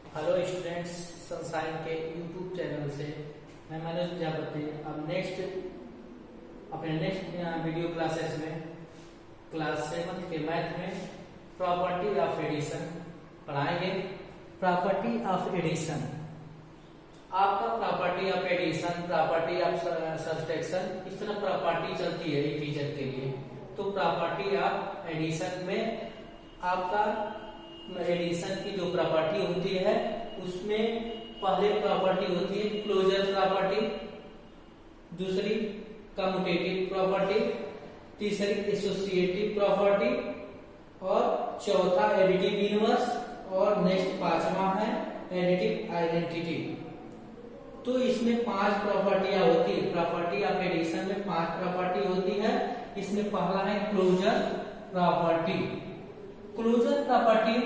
Hello students, Sunshine के YouTube channel से मैं मनोज प्रजापति अब अपने नेक्स्ट वीडियो क्लासेस में क्लास 7 के मैथ में प्रॉपर्टी ऑफ एडिशन पढ़ाएंगे। प्रॉपर्टी ऑफ एडिशन, आपका property of addition, property of subtraction, इस तरह प्रॉपर्टी चलती है इंटीजर के लिए। तो प्रॉपर्टी ऑफ एडिशन में आपका एडिशन की जो प्रॉपर्टी होती है उसमें पहले प्रॉपर्टी होती है क्लोजर प्रॉपर्टी, दूसरी कम्यूटेटिव प्रॉपर्टी, तीसरी एसोसिएटिव प्रॉपर्टी और चौथा एडिटिव इनवर्स और नेक्स्ट पांचवा है एडिटिव आइडेंटिटी। तो इसमें 5 प्रॉपर्टियां होती है। प्रॉपर्टी ऑफ एडिशन में 5 प्रॉपर्टी होती है। इसमें पहला है क्लोजर प्रॉपर्टी। क्लोजर प्रॉपर्टी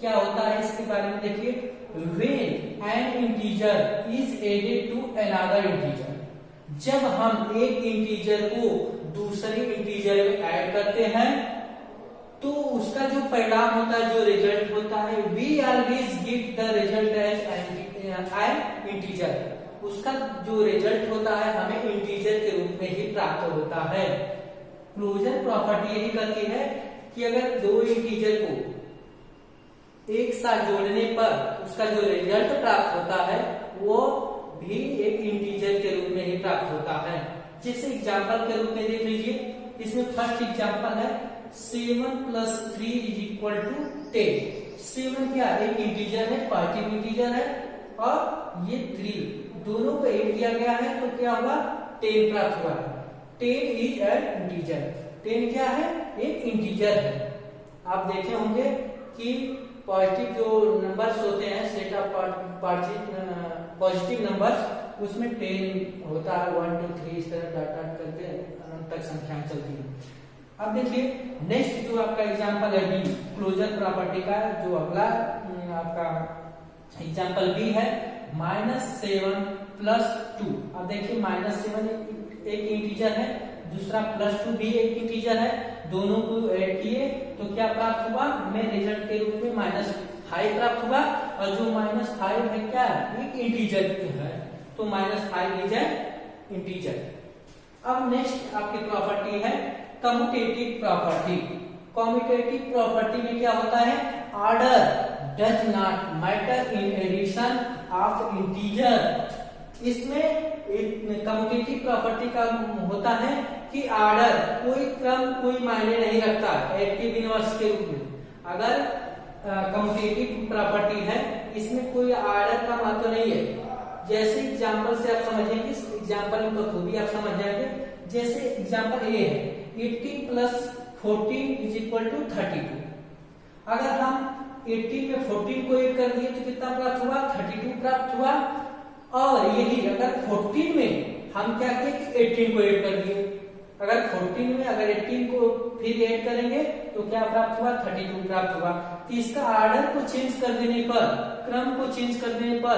क्या होता है इसके बारे में देखिए। When an integer is added to another integer, जब हम एक इंटीजर को दूसरे इंटीजर में ऐड करते हैं तो उसका जो परिणाम होता है, जो रिजल्ट होता है, we always get the result as an integer. उसका जो रिजल्ट होता है हमें इंटीजर के रूप में ही प्राप्त होता है। क्लोजर प्रॉपर्टी यही कहती है कि अगर दो इंटीजर को एक साथ जोड़ने पर उसका जो रिजल्ट प्राप्त होता है वो भी एक इंटीजर के रूप में ही प्राप्त होता है। जैसे एग्जांपल के रूप में देख लीजिए, इसमें फर्स्ट एग्जांपल है 7 + 3 = 10। 7 क्या एक इंटीजर है, पॉजिटिव इंटीजर है, और ये 3 दोनों को ऐड किया गया है तो क्या होगा, 10 प्राप्त हुआ है। 10 इज एन इंटीजर। 10 क्या है, एक इंटीजर है। आप देखे होंगे कि पॉजिटिव जो नंबर्स होते हैं, सेट ऑफ पॉजिटिव नंबर्स, उसमें 10 होता है, 1 2 3 इस तरह डाटा करके अनंत तक संख्याएं चलती हैं। अब देखिए नेक्स्ट जो आपका एग्जांपल है बी, क्लोजर प्रॉपर्टी का जो अगला आपका एग्जांपल बी है -7 + 2। अब देखिए -7 एक इंटीजर है, दूसरा +2 भी एक इंटीजर है, दोनों को ऐड किए तो क्या प्राप्त हुआ, हमें रिजल्ट के रूप में -5 प्राप्त हुआ। और जो -5 है क्या एक इंटीजर है, तो -5 इज एन इंटीजर। अब नेक्स्ट आपकी प्रॉपर्टी है कम्यूटेटिव प्रॉपर्टी। कम्यूटेटिव प्रॉपर्टी में क्या होता है, order does not matter in addition of integer. इसमें कम्यूटेटिव प्रॉपर्टी का होता है कि ऑर्डर, कोई क्रम कोई मायने नहीं रखता एडिटिव इनवर्स के रूप में। अगर कम्यूटेटिव प्रॉपर्टी है इसमें कोई ऑर्डर का महत्व नहीं है। जैसे एग्जांपल से आप समझेंगे, इस एग्जांपल में बखूबी आप समझ जाएंगे। जैसे एग्जांपल ए है 18 + 14 = 32। अगर हम 18 में 14 को ऐड कर दिए तो कितना प्राप्त हुआ, 32 प्राप्त हुआ। और यही अगर 14 में हम क्या किए कि 18 को ऐड कर दिए, अगर 14 में अगर 18 को फिर ऐड करेंगे तो क्या प्राप्त हुआ, 32 प्राप्त हुआ। तो इसका ऑर्डर को चेंज कर देने पर, क्रम को चेंज कर देने पर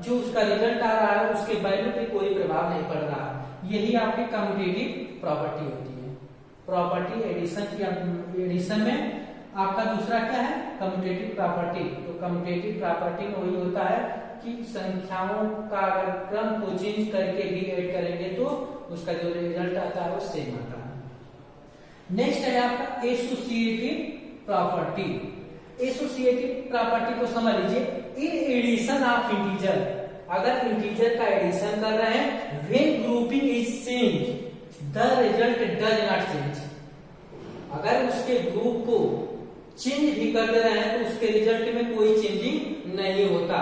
जो उसका रिजल्ट आ रहा है उसके वैल्यू पे कोई प्रभाव नहीं पड़ रहा। यही आपकी कम्यूटेटिव प्रॉपर्टी होती है। प्रॉपर्टी एडिशन की, एडिशन में आपका दूसरा क्या है, कम्यूटेटिव प्रॉपर्टी। तो कम्यूटेटिव प्रॉपर्टी में वही होता है कि संख्याओं का अगर क्रम को चेंज करके भी ऐड करेंगे तो उसका जो रिजल्ट आता है वो सेम आता है। नेक्स्ट है आपका एसोसिएटिव प्रॉपर्टी। एसोसिएटिव प्रॉपर्टी को समझ लीजिए। इन एडिशन ऑफ इंटीजर, अगर इंटीजर का एडिशन कर रहे हैं, when grouping is change the result does not change. अगर उसके ग्रुप को चेंज भी कर दे रहे हैं तो उसके रिजल्ट में कोई चेंजिंग नहीं होता।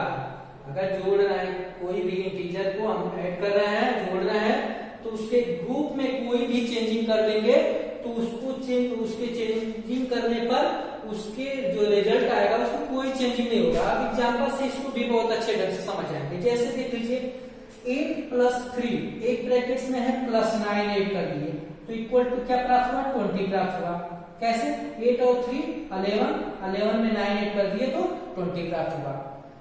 अगर जोड़ रहे हैं कोई भी इंटीजर को हम ऐड कर रहे हैं, जोड़ रहे हैं, तो उसके ग्रुप में कोई भी चेंजिंग कर देंगे तो उसके चेंजिंग करने पर उसके जो रिजल्ट आएगा उसमें कोई चेंजिंग नहीं होगा। अब एग्जांपल से इसको भी बहुत अच्छे ढंग से समझ आएंगे। जैसे देख लीजिए 8 + 3 एक ब्रैकेट्स में है +9 ऐड कर दिए तो इक्वल टू क्या प्राप्त हुआ, 20 प्राप्त हुआ। कैसे, 8 और 3 11 में 9 ऐड कर दिए तो 20 प्राप्त हुआ।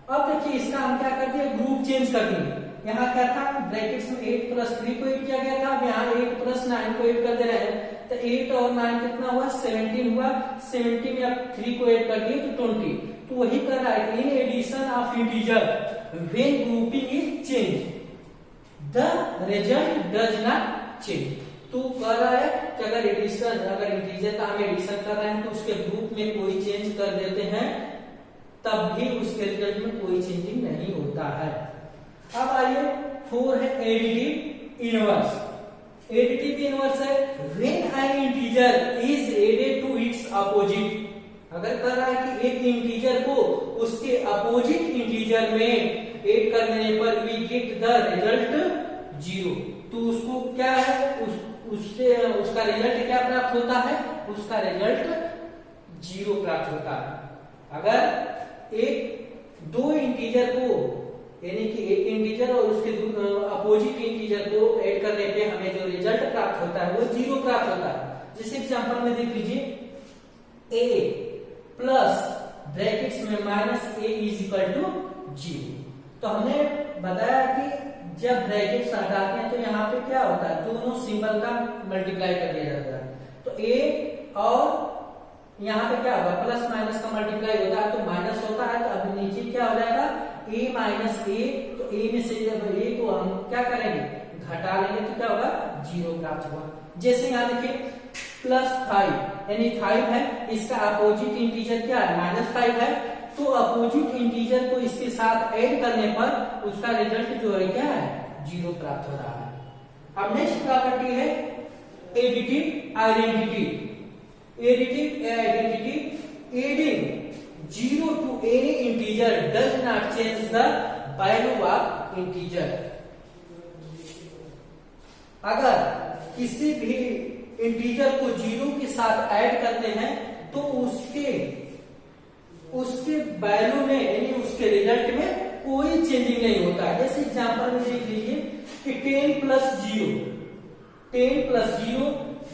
अब देखिए इसका हम क्या कर दिए, ग्रुप चेंज कर दिए। यहाँ क्या था, ब्रैकेट्स में 8 + 3 को ऐड किया गया था, अब यहाँ 8 + 9 को ऐड कर दे रहे हैं तो 8 और 9 कितना हुआ, 17 हुआ। 17 में आप 3 को ऐड कर दिए तो 20। तो वही कर रहा है in addition of integer when grouping is change the result does not change. तो कह रहा है कि अगर इंटीजर का हम एडिशन कर रहे हैं तो उसके ग्रुप में कोई चेंज कर देते हैं तब भी उसके रिजल्ट में कोई चेंजिंग नहीं होता है। अब आइए 4 है एडिटिव इनवर्स। एडिटिव इनवर्स है when an integer is added to its opposite. अगर कह रहा है कि एक इंटीजर को उसके अपोजिट इंटीजर में ऐड कर देने पर वी गेट द रिजल्ट 0, तो उसको क्या है उससे उसका रिजल्ट क्या प्राप्त होता है, उसका रिजल्ट 0 प्राप्त होता है। अगर दो इंटीजर को यानी कि एक इंटीजर और उसके अपोजिट इंटीजर को ऐड करने पे हमें जो रिजल्ट प्राप्त होता है वो 0 प्राप्त होता है। जैसे एग्जांपल में देख लीजिए a प्लस ब्रैकेट्स में minus a is equal to 0। तो हमने बताया कि जब ब्रैकेट्स हटाते हैं तो यहाँ पे क्या होता है, दोनों सिंबल का मल्टीप्लाई कर दिया जाता है। तो a और यहाँ पे क्या होगा, प्लस माइनस का मल्टीप्लाई होता है तो माइनस होता है। तो अब नीचे क्या हो जाएगा a माइनस a, तो a में से जब a को हम क्या करेंगे घटा लेंगे तो क्या होगा 0 प्राप्त होगा। जैसे यहाँ देखिए +5 यानी 5 है, इसका अपोजिट इंटीजर क्या है -5 है, तो अपोजिट इंटीजर को इसके साथ ऐड करने पर उसका रिजल्ट जो है क्या है 0 प्राप्त हो रहा है। अब नेक्स्ट प्रॉपर्टी है additive identity. Additive identity adding 0 to any integer does not change the value of integer। अगर किसी भी इंटीजर को 0 के साथ ऐड करते हैं तो उसके वैल्यू में यानी उसके रिजल्ट में कोई चेंजिंग नहीं होता है। जैसे एग्जांपल में देख लीजिए कि 10 प्लस 0,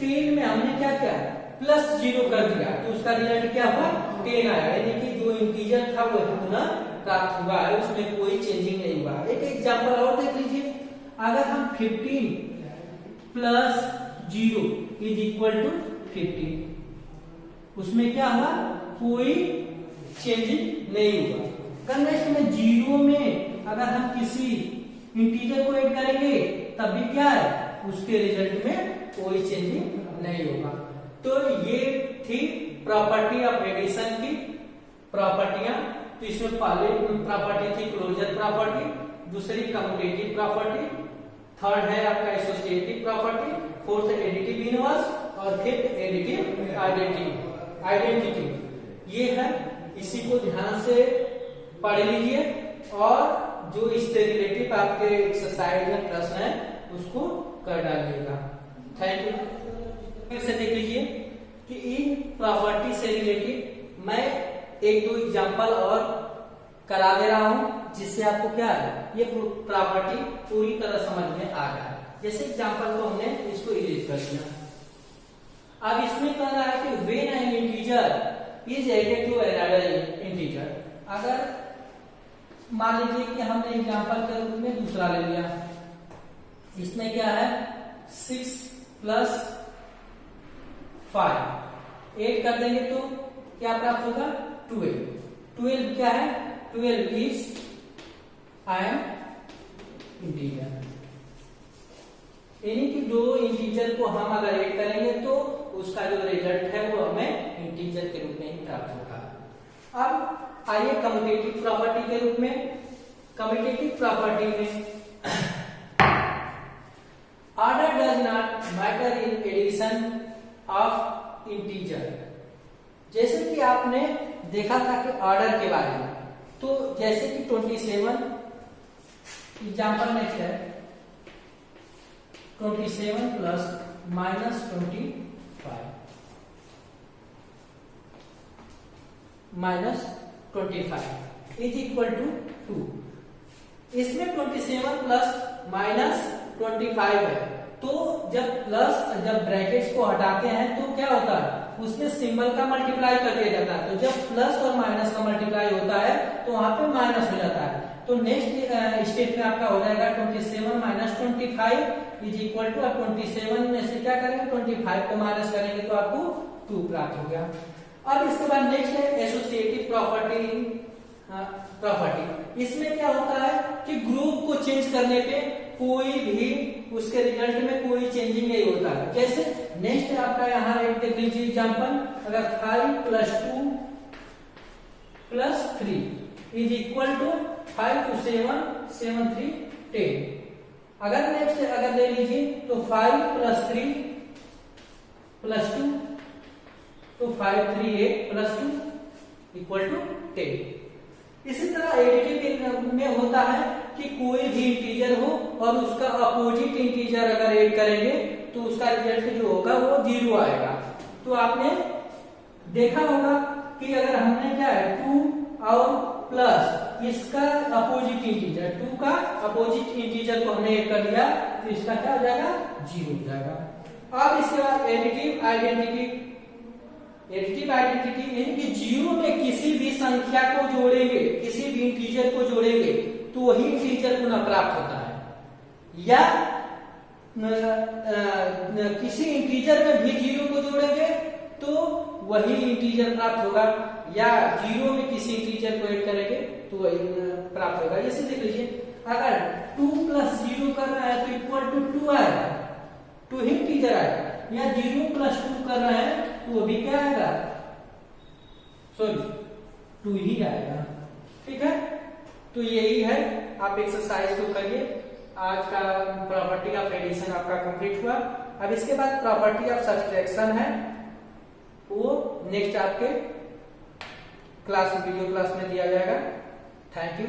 10 में हमने क्या किया +0 कर दिया तो उसका रिजल्ट क्या हुआ 10 आया, यानी कि जो इंटीजर था वो पुनः प्राप्त हुआ है, उसमें कोई चेंजिंग नहीं हुआ। एक एग्जांपल और देख लीजिए, अगर हम 15 प्लस 0 इज इक्वल टू 15, उसमें क्या हुआ कोई चेंजिंग नहीं हुआ। नेक्स्ट में 0 में अगर हम किसी इंटीजर को ऐड करेंगे तब भी क्या है उसके रिजल्ट में कोई चेंजिंग नहीं होगा। तो ये थी प्रॉपर्टी ऑफ एडिशन की प्रॉपर्टियां। तो इसमें पहले प्रॉपर्टी थी क्लोजर प्रॉपर्टी, दूसरी कम्यूटेटिव प्रॉपर्टी, थर्ड है आपका associative property, fourth additive inverse और फिफ्थ एडिटिव आइडेंटिटी। ये है, इसी को ध्यान से पढ़ लीजिए और जो इससे रिलेटेड आपके एक्सरसाइज में प्रश्न है उसको कर डालिएगा। Thank you. फिर से देख लीजिए कि इन प्रॉपर्टी से रिलेटेड मैं 1-2 एग्जांपल और करा दे रहा हूं जिससे आपको क्या है ये प्रॉपर्टी पूरी तरह समझ में आ जाए। जैसे एग्जांपल को हमने इसको इरेज कर दिया। अब इसमें कह रहा है कि when an integer is added to another integer. अगर मान लीजिए कि हमने एग्जांपल के रूप में दूसरा ले लिया, इसमें क्या है 6 प्लस 5 ऐड कर देंगे तो क्या प्राप्त होगा 12 क्या है 12 इज एन इंटीजर, यानी कि दो इंटीजर को हम अगर ऐड करेंगे तो उसका जो रिजल्ट है वो हमें इंटीजर के रूप में ही प्राप्त होगा। अब आइए कम्यूटेटिव प्रॉपर्टी के रूप में। कम्यूटेटिव प्रॉपर्टी में order does not matter in addition of integer. जैसे कि आपने देखा था कि ऑर्डर के बारे में, तो जैसे कि 27 एग्जांपल नेक्स्ट है 27 प्लस -25 इज इक्वल टू 2। इसमें 27 प्लस -25 है, तो जब ब्रैकेट्स को हटाते हैं तो क्या होता है उसमें सिंबल का मल्टीप्लाई कर दिया जाता है। तो जब प्लस और माइनस का मल्टीप्लाई होता है तो वहां पे माइनस हो जाता है। तो नेक्स्ट स्टेप में आपका हो जाएगा 27 माइनस 25 इज इक्वल टू, 27 में से क्या करेंगे 25 को माइनस करेंगे तो आपको 2 प्राप्त हो गया। अब इसके बाद नेक्स्ट है एसोसिएटिव प्रॉपर्टी प्रॉपर्टी। इसमें क्या होता है कि ग्रुप को चेंज करने पे कोई भी उसके रिजल्ट में कोई चेंजिंग नहीं होता है। जैसे नेक्स्ट आपका यहाँ एक देख लीजिए एग्जांपल, अगर 5 + 2 + 3 इज इक्वल टू 5 × 7 7 3 10। अगर नेक्स्ट अगर ले लीजिए तो 5 + 3 + 2 तो 5 3 8 + 2 इक्वल टू 10। इसी तरह एडिटिव में होता है कि कोई भी इंटीजर हो और उसका अपोजिट इंटीजर अगर ऐड करेंगे तो उसका रिजल्ट जो होगा वो 0 आएगा। तो आपने देखा होगा कि अगर हमने क्या है 2 और प्लस इसका अपोजिट इंटीजर 2 का अपोजिट इंटीजर को हमने ऐड कर दिया तो इसका क्या हो जाएगा 0 हो जाएगा। अब इसके बाद एडिटिव आइडेंटिटी यानी कि 0 में किसी भी संख्या को जोड़ेंगे, किसी भी इंटीजर को जोड़ेंगे तो वही इंटीजर पुनः प्राप्त होता है, या किसी इंटीजर में भी 0 को जोड़ेंगे तो वही इंटीजर प्राप्त होगा, या 0 में किसी इंटीजर को ऐड करेंगे तो वही प्राप्त होगा। जैसे देख लीजिए अगर 2 + 0 कर रहा है तो इक्वल टू 2 आएगा, 2 ही इंटीजर आएगा, या 0 + 2 कर रहा है तो वो भी क्या आएगा, सॉरी 2 ही आएगा। ठीक है, तो यही है, आप एक्सरसाइज को करिए। आज का प्रॉपर्टी ऑफ एडिशन आपका कंप्लीट हुआ। अब इसके बाद प्रॉपर्टी ऑफ सब्ट्रैक्शन है, वो नेक्स्ट आपके वीडियो क्लास में दिया जाएगा। Thank you.